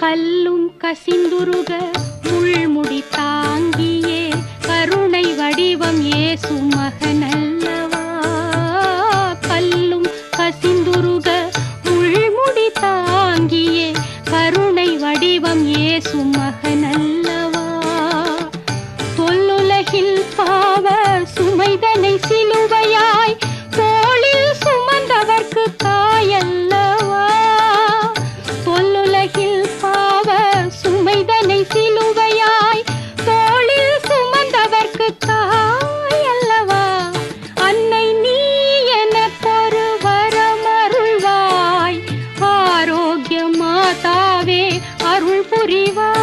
கல்லும் கசிந்துருக முள்முடி தாங்கியே கருணை வடிவம் இயேசு மகனல்லவா. கல்லும் கசிந்துருக முள்முடி தாங்கியே கருணை வடிவம் இயேசு மகனல்லவா. தொல்லுலகில் பாவ சுமைதனை சிலுவையாய் தோளில் சுமந்தவர்க்கு தாயல்லவா. தொல்லுலகில் பாவ சுமைதனை சிலுவையாய் தோளில் சுமந்தவர்க்கு தாயல்லவா. அன்னை நீ எனக்கொரு வரமருள்வாய், ஆரோக்கிய மாதாவே அருள் புரிவாய்.